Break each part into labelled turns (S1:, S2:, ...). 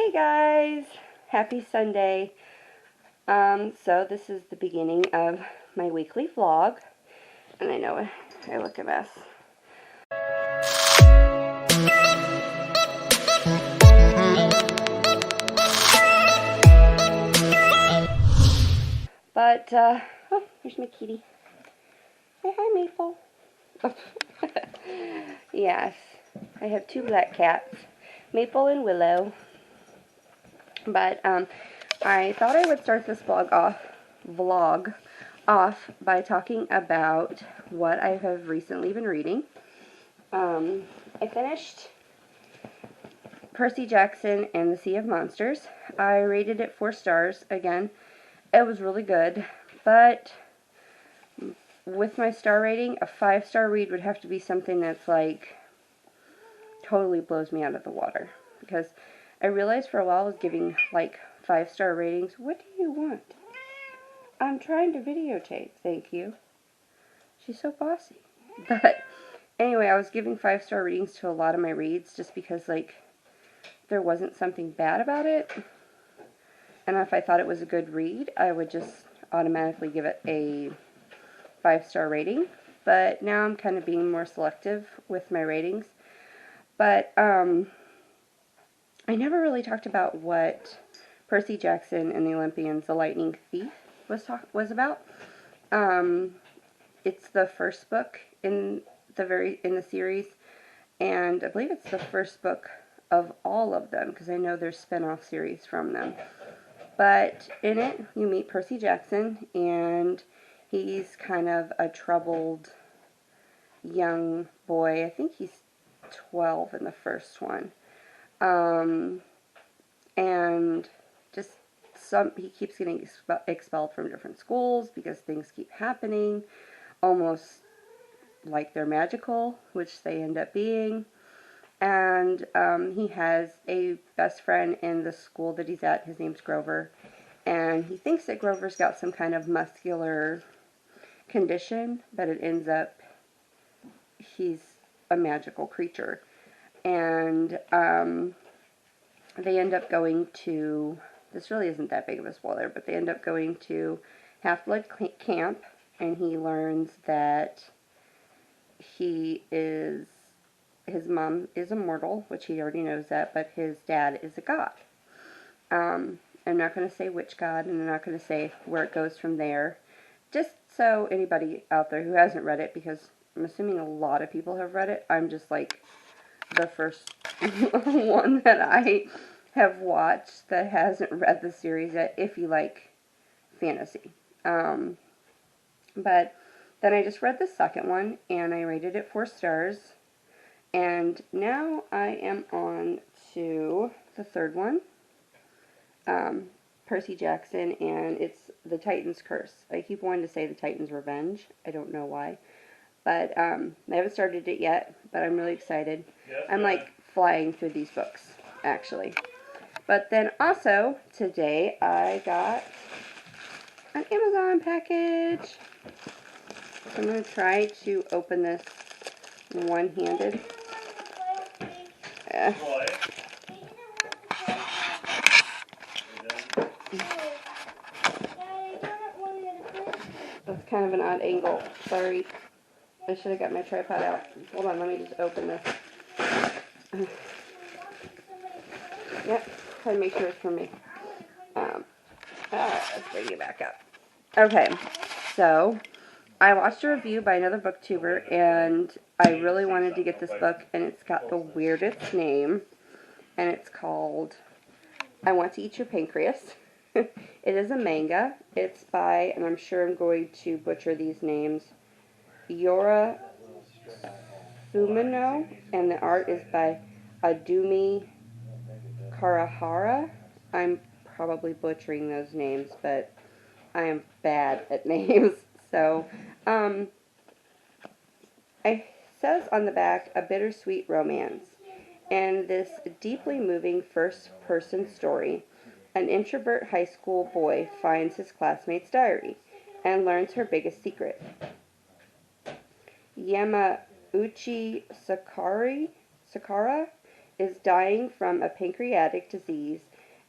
S1: Hey guys, happy Sunday. So this is the beginning of my weekly vlog, and I know I look a mess. But, oh, here's my kitty. Say hi, Maple. Yes, I have two black cats, Maple and Willow. But, I thought I would start this vlog off by talking about what I have recently been reading. I finished Percy Jackson and the Sea of Monsters. I rated it 4 stars. Again, it was really good, but with my star rating, a 5-star read would have to be something that's like totally blows me out of the water, because I realized for a while I was giving like 5-star ratings. What do you want? I'm trying to videotape. Thank you. She's so bossy. But anyway, I was giving 5-star readings to a lot of my reads just because like there wasn't something bad about it. And if I thought it was a good read, I would just automatically give it a 5-star rating. But now I'm kind of being more selective with my ratings. But I never really talked about what Percy Jackson and the Olympians, the Lightning Thief, was about. It's the first book in the series, and I believe it's the first book of all of them, because I know there's spin-off series from them. But in it, you meet Percy Jackson, and he's kind of a troubled young boy. I think he's 12 in the first one. And just he keeps getting expelled from different schools because things keep happening, almost like they're magical, which they end up being. And he has a best friend in the school that he's at. His name's Grover. And he thinks that Grover's got some kind of muscular condition, but it ends up he's a magical creature. And they end up going to, this really isn't that big of a spoiler, but they end up going to Half-Blood Camp, and he learns that his mom is immortal, which he already knows that, but his dad is a god. I'm not going to say which god, and I'm not going to say where it goes from there, just so anybody out there who hasn't read it, because I'm assuming a lot of people have read it. I'm just like the first one that I have watched that hasn't read the series yet, if you like fantasy. But then I just read the second one, and I rated it 4 stars. And now I am on to the third one, Percy Jackson, and it's the Titan's Curse. I keep wanting to say the Titan's Revenge. I don't know why. But I haven't started it yet, but I'm really excited. Yes, I'm like flying through these books, actually. But then also, today I got an Amazon package. So I'm going to try to open this one-handed. That's kind of an odd angle. Sorry. I should have got my tripod out. Hold on, let me just open this. Yep, try to make sure it's for me. Let's bring you back up. Okay, so I watched a review by another booktuber, and I really wanted to get this book, and it's got the weirdest name, and it's called I Want to Eat Your Pancreas. It is a manga. It's by, and I'm sure I'm going to butcher these names, Yora Sumino, and the art is by Adumi Karahara. I'm probably butchering those names, but I am bad at names. So, it says on the back, a bittersweet romance. And this deeply moving first-person story, an introvert high school boy finds his classmate's diary and learns her biggest secret. Yamauchi Sakara is dying from a pancreatic disease,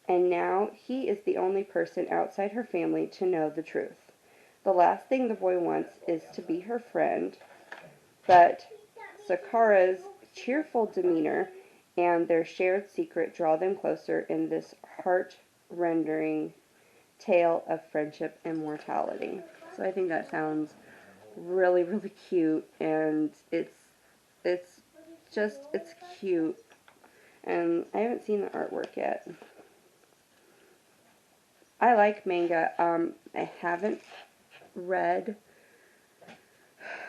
S1: and now he is the only person outside her family to know the truth. The last thing the boy wants is to be her friend, but Sakara's cheerful demeanor and their shared secret draw them closer in this heart-rending tale of friendship and mortality. So I think that sounds really, really cute, and it's it's cute, and I haven't seen the artwork yet. I like manga. I haven't read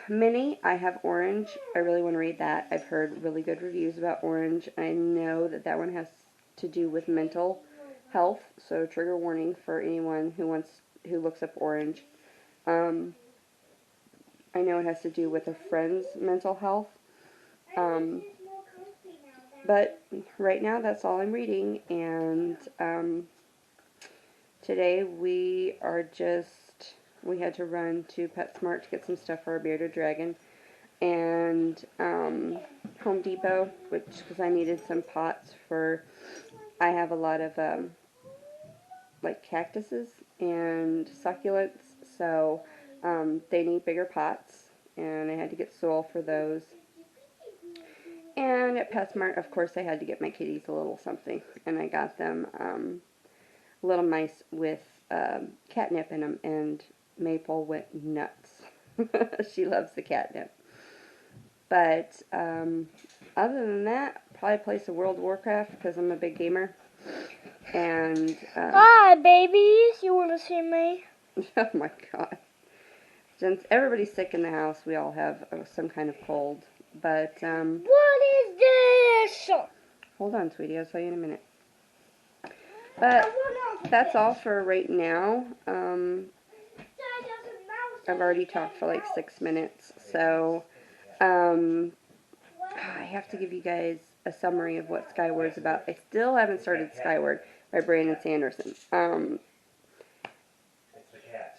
S1: many. I have Orange. I really want to read that. I've heard really good reviews about Orange. I know that that one has to do with mental health, so trigger warning for anyone who looks up Orange. Um, I know it has to do with a friend's mental health. Um, but right now, that's all I'm reading, and today we had to run to PetSmart to get some stuff for our bearded dragon, and Home Depot, because I needed some pots I have a lot of like cactuses and succulents, so they need bigger pots, and I had to get soil for those. And at PetSmart, of course, I had to get my kitties a little something, and I got them little mice with catnip in them, and Maple went nuts. She loves the catnip. But other than that, probably play some World of Warcraft because I'm a big gamer. And
S2: hi, babies. You want to see me?
S1: oh my god! Since everybody's sick in the house, we all have some kind of cold. But
S2: what is this?
S1: Hold on, sweetie. I'll tell you in a minute. But that's all for right now. I've already talked for like 6 minutes, so I have to give you guys a summary of what Skyward's about. I still haven't started Skyward by Brandon Sanderson.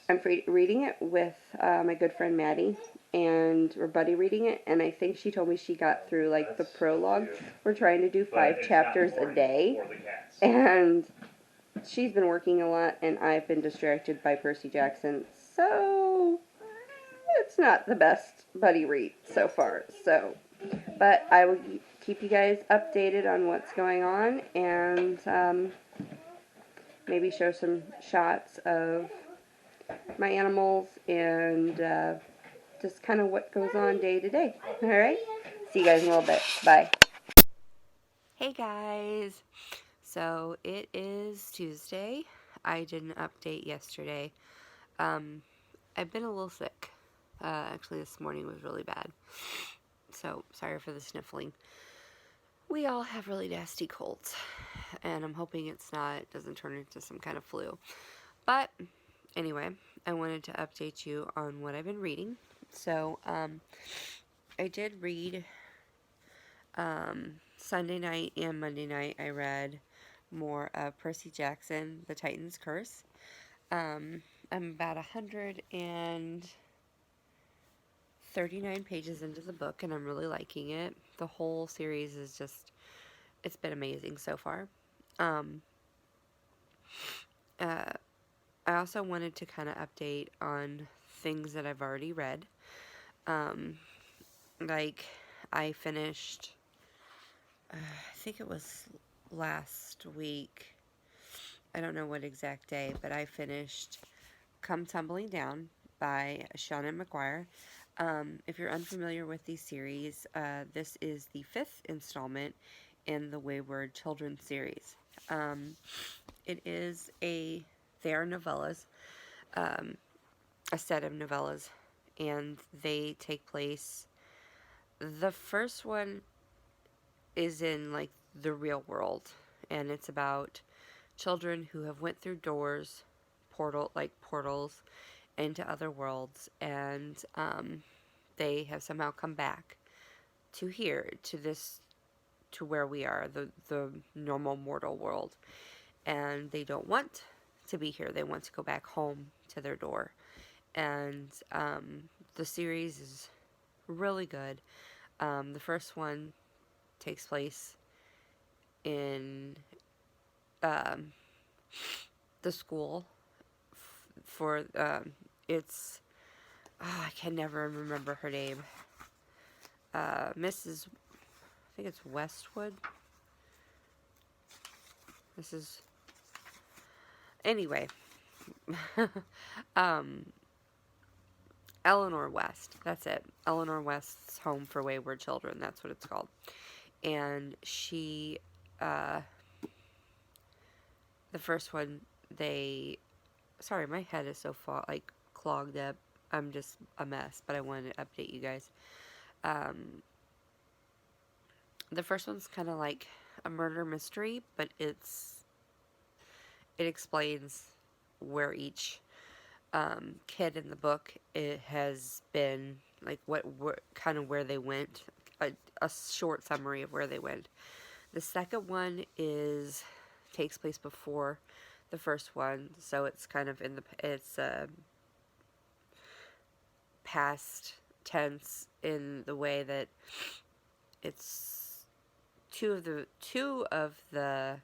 S1: I'm reading it with my good friend Maddie, and we're buddy reading it, and I think she told me she got through like the prologue. We're trying to do 5 chapters a day, and she's been working a lot, and I've been distracted by Percy Jackson, so it's not the best buddy read so far. But I will keep you guys updated on what's going on, and maybe show some shots of my animals and just kind of what goes on day to day. Alright? See you guys in a little bit. Bye. Hey guys. So it is Tuesday. I did an update yesterday. I've been a little sick. Actually, this morning was really bad. So, sorry for the sniffling. We all have really nasty colds, and I'm hoping doesn't turn into some kind of flu. But, anyway, I wanted to update you on what I've been reading. So, I did read, Sunday night and Monday night, I read more of Percy Jackson, The Titan's Curse. I'm about 139 pages into the book, and I'm really liking it. The whole series is it's been amazing so far. I also wanted to kind of update on things that I've already read. Like, I finished, I think it was last week, I don't know what exact day, but I finished Come Tumbling Down by Seanan McGuire. If you're unfamiliar with these series, this is the 5th installment in the Wayward Children series. They are novellas, a set of novellas, and they take place, the first one is in like the real world, and it's about children who have went through doors, portals into other worlds, and they have somehow come back to here, to where we are, the normal mortal world, and they don't want to be here. They want to go back home to their door, and the series is really good. The first one takes place in the school for it's I can never remember her name. Mrs. I think it's Westwood. This is anyway. Eleanor West. That's it. Eleanor West's Home for Wayward Children. That's what it's called. And she, the first one, sorry, my head is so clogged up. I'm just a mess, but I wanted to update you guys. The first one's kind of like a murder mystery, but it explains where each kid in the book it has been, like what kind of where they went, a short summary of where they went. The second one takes place before the first one, so it's kind of it's past tense in the way that it's two of the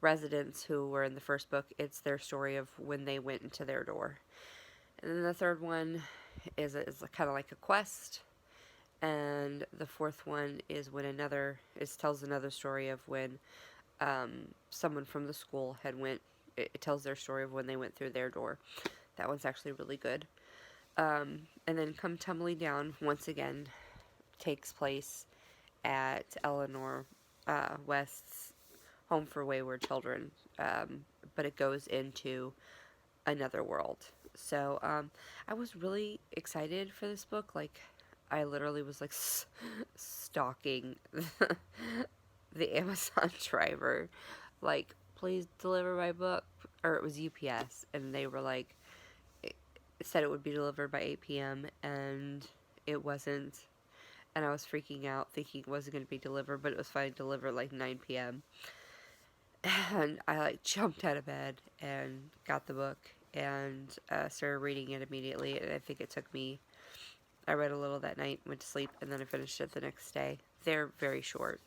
S1: residents who were in the first book. It's their story of when they went into their door. And then the third one is kind of like a quest. And the fourth one is tells another story of when someone from the school it tells their story of when they went through their door. That one's actually really good. And then Come Tumbling Down, once again, takes place at Eleanor West's Home for Wayward Children. But it goes into another world. So I was really excited for this book. Like, I literally was like stalking the Amazon driver, like, please deliver my book. Or it was UPS, and they were like, it said it would be delivered by 8 p.m. and it wasn't. And I was freaking out, thinking it wasn't going to be delivered, but it was finally delivered like 9 p.m. And I like jumped out of bed and got the book and started reading it immediately. And I think I read a little that night, went to sleep, and then I finished it the next day. They're very short,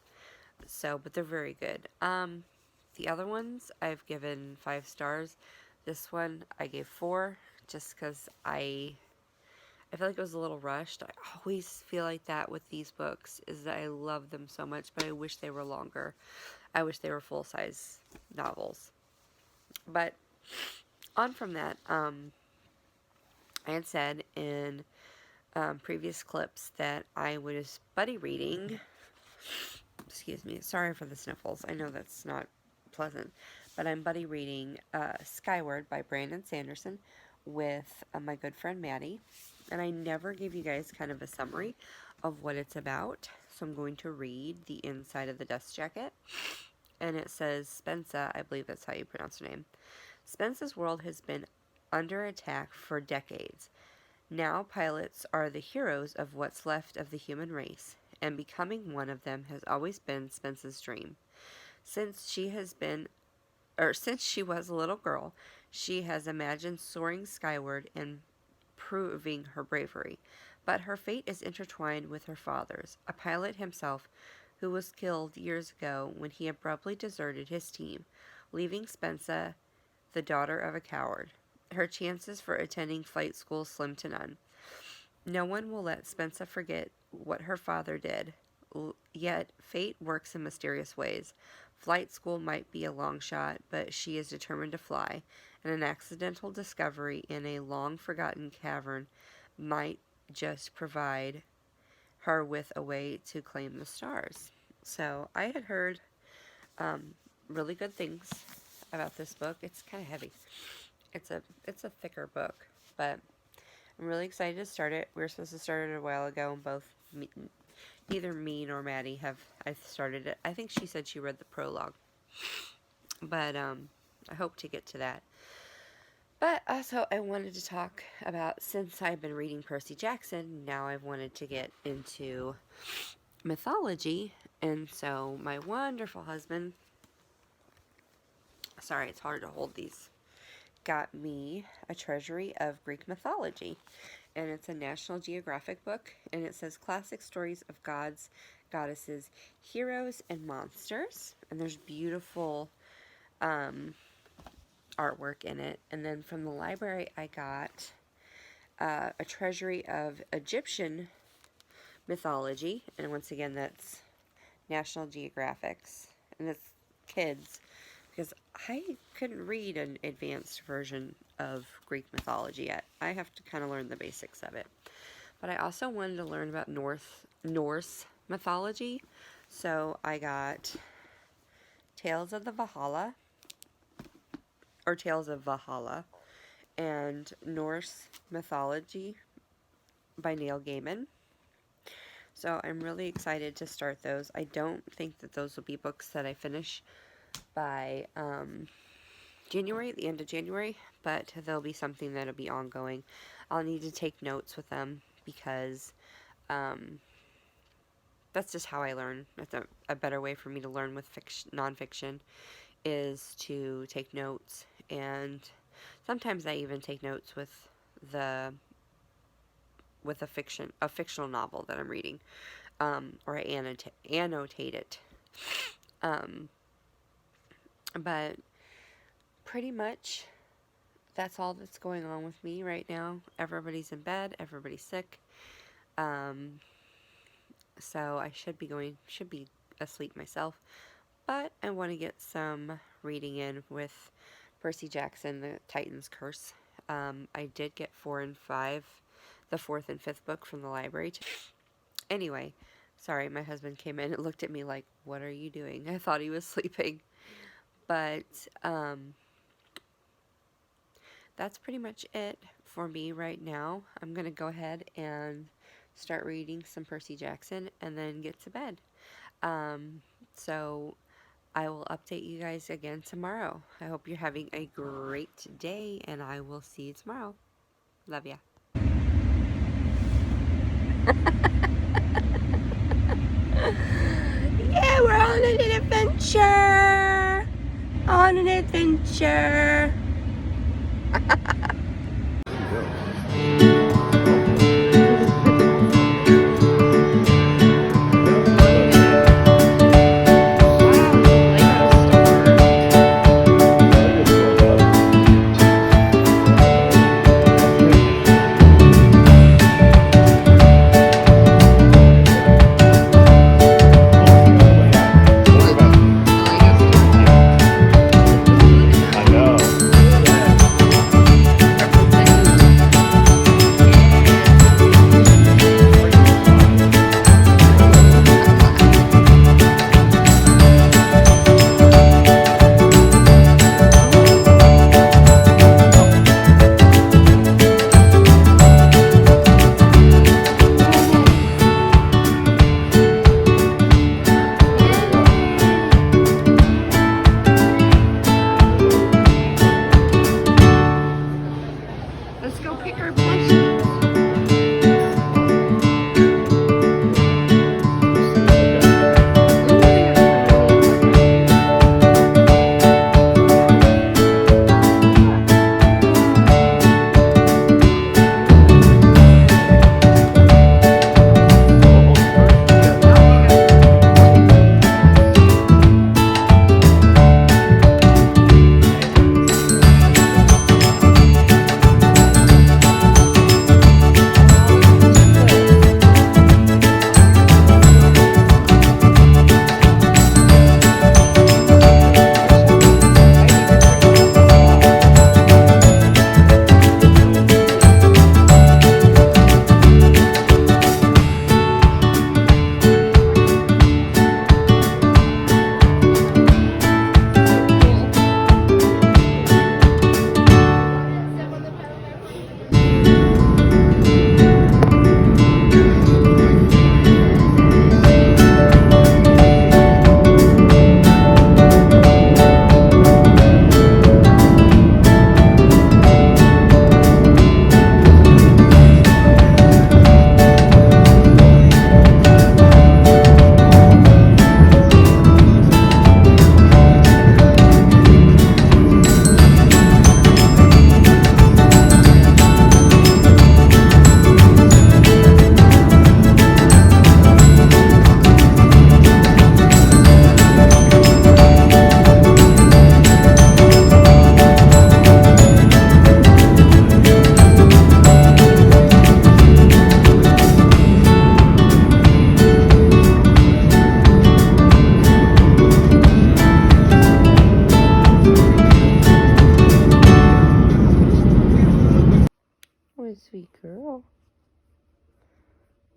S1: but they're very good. The other ones I've given 5 stars. This one I gave 4, just because I feel like it was a little rushed. I always feel like that with these books, is that I love them so much, but I wish they were longer. I wish they were full-size novels. But on from that, I had said in previous clips that I was buddy reading. Excuse me, sorry for the sniffles. I know that's not pleasant, but I'm buddy reading Skyward by Brandon Sanderson with my good friend Maddie. And I never give you guys kind of a summary of what it's about, so I'm going to read the inside of the dust jacket. And it says, Spensa, I believe that's how you pronounce her name. Spensa's world has been under attack for decades. Now pilots are the heroes of what's left of the human race, and becoming one of them has always been Spensa's dream. Since she was a little girl, she has imagined soaring skyward and proving her bravery. But her fate is intertwined with her father's, a pilot himself, who was killed years ago when he abruptly deserted his team, leaving Spensa the daughter of a coward. Her chances for attending flight school slim to none. No one will let Spensa forget what her father did. Yet fate works in mysterious ways. Flight school might be a long shot, but she is determined to fly, and an accidental discovery in a long-forgotten cavern might just provide her with a way to claim the stars. So I had heard really good things about this book. It's kind of heavy. It's a thicker book, but I'm really excited to start it. We were supposed to start it a while ago, and neither me nor Maddie I started it. I think she said she read the prologue, but I hope to get to that. But also, I wanted to talk about, since I've been reading Percy Jackson, now I've wanted to get into mythology, and so my wonderful husband, sorry, it's hard to hold these, got me a treasury of Greek mythology, and it's a National Geographic book, and it says classic stories of gods, goddesses, heroes, and monsters. And there's beautiful artwork in it. And then from the library, I got a treasury of Egyptian mythology. And once again, that's National Geographic's. And it's kids, because I couldn't read an advanced version of Greek mythology yet. I have to kind of learn the basics of it. But I also wanted to learn about Norse mythology. So I got Tales of Valhalla, and Norse Mythology by Neil Gaiman. So I'm really excited to start those. I don't think that those will be books that I finish by January, the end of January, but they'll be something that'll be ongoing. I'll need to take notes with them because that's just how I learn. That's a better way for me to learn with nonfiction is to take notes, and sometimes I even take notes with a fictional novel that I'm reading, or I annotate it. But pretty much that's all that's going on with me right now. Everybody's in bed, everybody's sick. So I should be asleep myself, but I want to get some reading in with Percy Jackson, The Titan's Curse. I did get 4 and 5, the 4th and 5th book from the library. Anyway, sorry, my husband came in and looked at me like, what are you doing? I thought he was sleeping. But that's pretty much it for me right now. I'm going to go ahead and start reading some Percy Jackson and then get to bed. So I will update you guys again tomorrow. I hope you're having a great day, and I will see you tomorrow. Love ya. Yeah, we're on an adventure! On an adventure!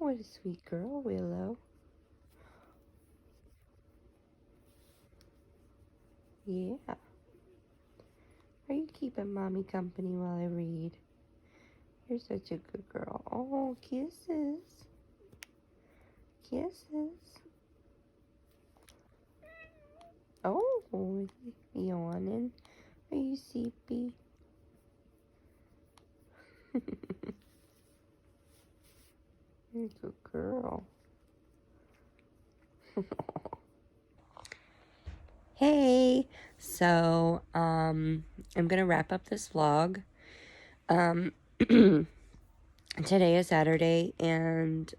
S1: What a sweet girl, Willow. Yeah. Are you keeping mommy company while I read? You're such a good girl. Oh, kisses. Kisses. Oh, yawning. Are you sleepy? You're a good girl. Hey, so I'm gonna wrap up this vlog. Today is Saturday, and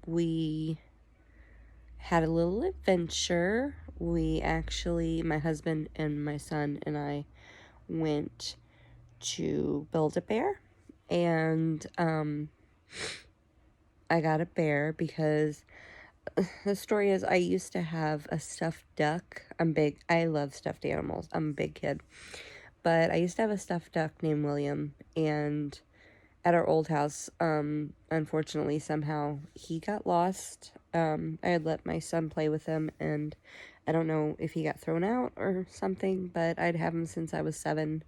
S1: we had a little adventure. We actually, my husband and my son and I went to Build-A-Bear, and I got a bear because the story is I used to have a stuffed duck. I love stuffed animals. I'm a big kid. But I used to have a stuffed duck named William, and at our old house, unfortunately, somehow he got lost. I had let my son play with him, and I don't know if he got thrown out or something, but I'd have him since I was 7,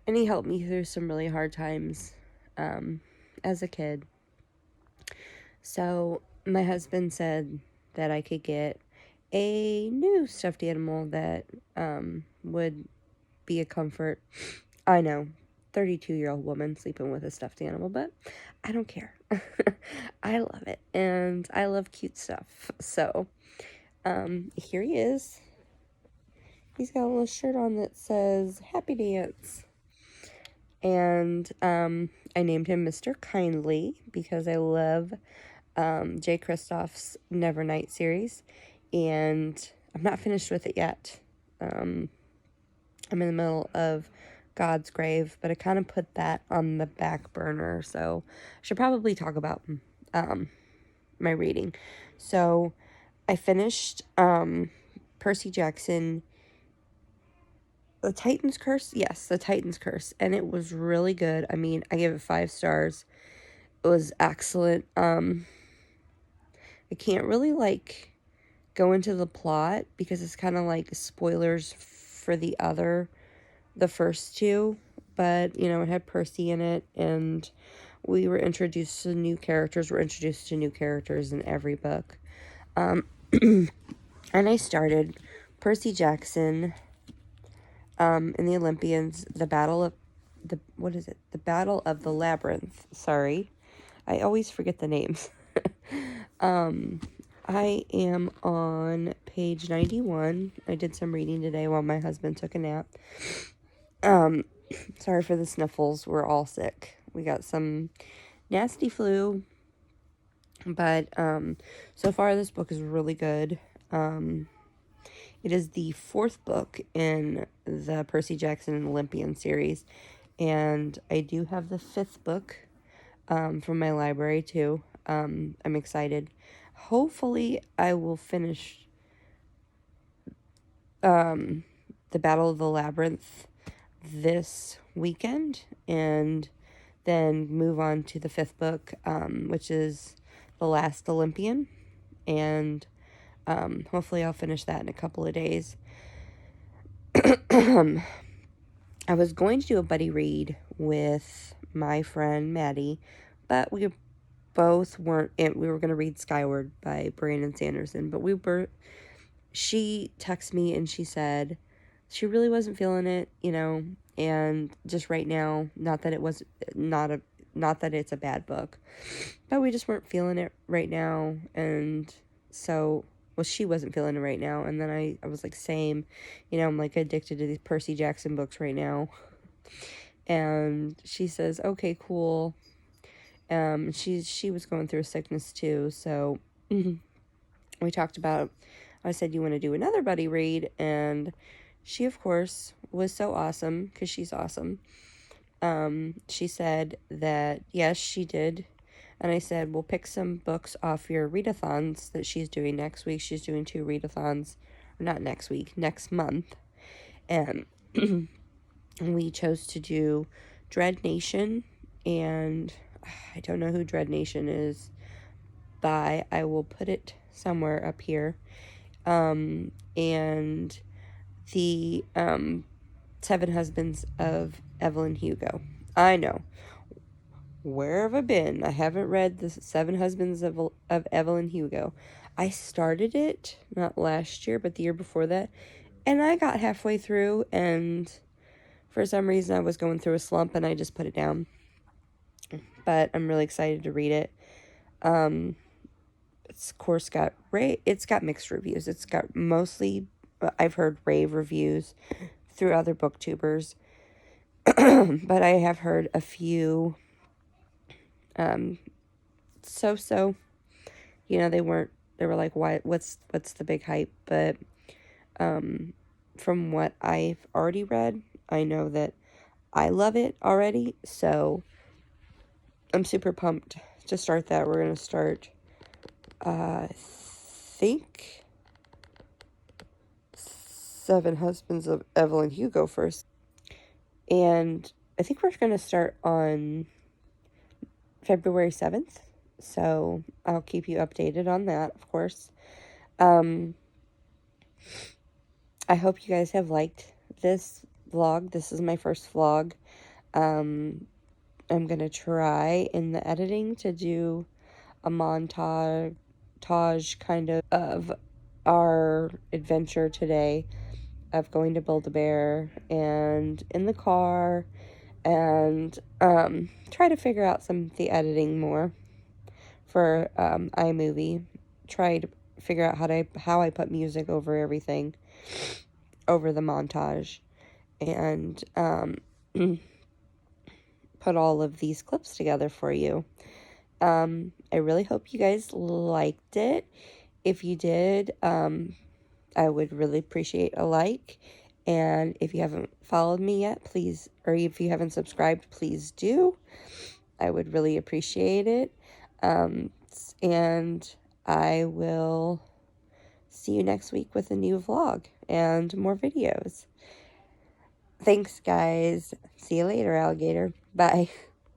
S1: and he helped me through some really hard times, as a kid. So my husband said that I could get a new stuffed animal that, would be a comfort. I know, 32-year-old woman sleeping with a stuffed animal, but I don't care. I love it, and I love cute stuff. So, here he is. He's got a little shirt on that says Happy Dance. And, I named him Mr. Kindly because I love, Jay Kristoff's Nevernight series, and I'm not finished with it yet. I'm in the middle of God's Grave, but I kind of put that on the back burner, so I should probably talk about my reading. So I finished Percy Jackson, The Titan's Curse. Yes, The Titan's Curse, and it was really good. I mean, I gave it 5 stars. It was excellent. I can't really go into the plot because it's kind of like spoilers for the first 2, but it had Percy in it, and we were introduced to new characters. We're introduced to new characters in every book. And I started Percy Jackson, in the Olympians, the Battle of the Labyrinth. Sorry, I always forget the names. I am on page 91. I did some reading today while my husband took a nap. Sorry for the sniffles. We're all sick. We got some nasty flu. But, so far this book is really good. It is the 4th book in the Percy Jackson and Olympian series. And I do have the 5th book, from my library too. I'm excited. Hopefully I will finish, the Battle of the Labyrinth this weekend, and then move on to the 5th book, which is The Last Olympian, and hopefully I'll finish that in a couple of days. I was going to do a buddy read with my friend Maddie, but we both weren't. We were going to read Skyward by Brandon Sanderson, but she texted me and she said she really wasn't feeling it, and just right now, not that it's a bad book, but we just weren't feeling it right now, and so, well, she wasn't feeling it right now, and then I was like, same, I'm addicted to these Percy Jackson books right now, and she says, okay, cool. She was going through a sickness too, so we talked about, I said, you want to do another buddy read? And she, of course, was so awesome, because she's awesome. She said that, yes, she did. And I said, we'll pick some books off your readathons that she's doing next week. She's doing 2 readathons, or not next week, next month. And we chose to do Dread Nation, and I don't know who Dread Nation is, by. I will put it somewhere up here. And the Seven Husbands of Evelyn Hugo. I know. Where have I been? I haven't read the Seven Husbands of Evelyn Hugo. I started it, not last year, but the year before that, and I got halfway through, and for some reason I was going through a slump, and I just put it down. But I'm really excited to read it. It's, of course, it's got mixed reviews. It's got mostly, I've heard rave reviews through other booktubers, but I have heard a few so-so. You know, they were like, what's the big hype? But from what I've already read, I know that I love it already, so I'm super pumped to start that. We're going to start, I think, Seven Husbands of Evelyn Hugo first. And I think we're going to start on February 7th. So I'll keep you updated on that, of course. I hope you guys have liked this vlog. This is my first vlog. I'm going to try in the editing to do a montage kind of our adventure today of going to Build-A-Bear and in the car, and try to figure out some of the editing more for iMovie. Try to figure out how I put music over everything, over the montage, and put all of these clips together for you. I really hope you guys liked it. If you did, I would really appreciate a like. And if you haven't followed me yet, please, or if you haven't subscribed, please do. I would really appreciate it. And I will see you next week with a new vlog and more videos. Thanks, guys. See you later, alligator. Bye.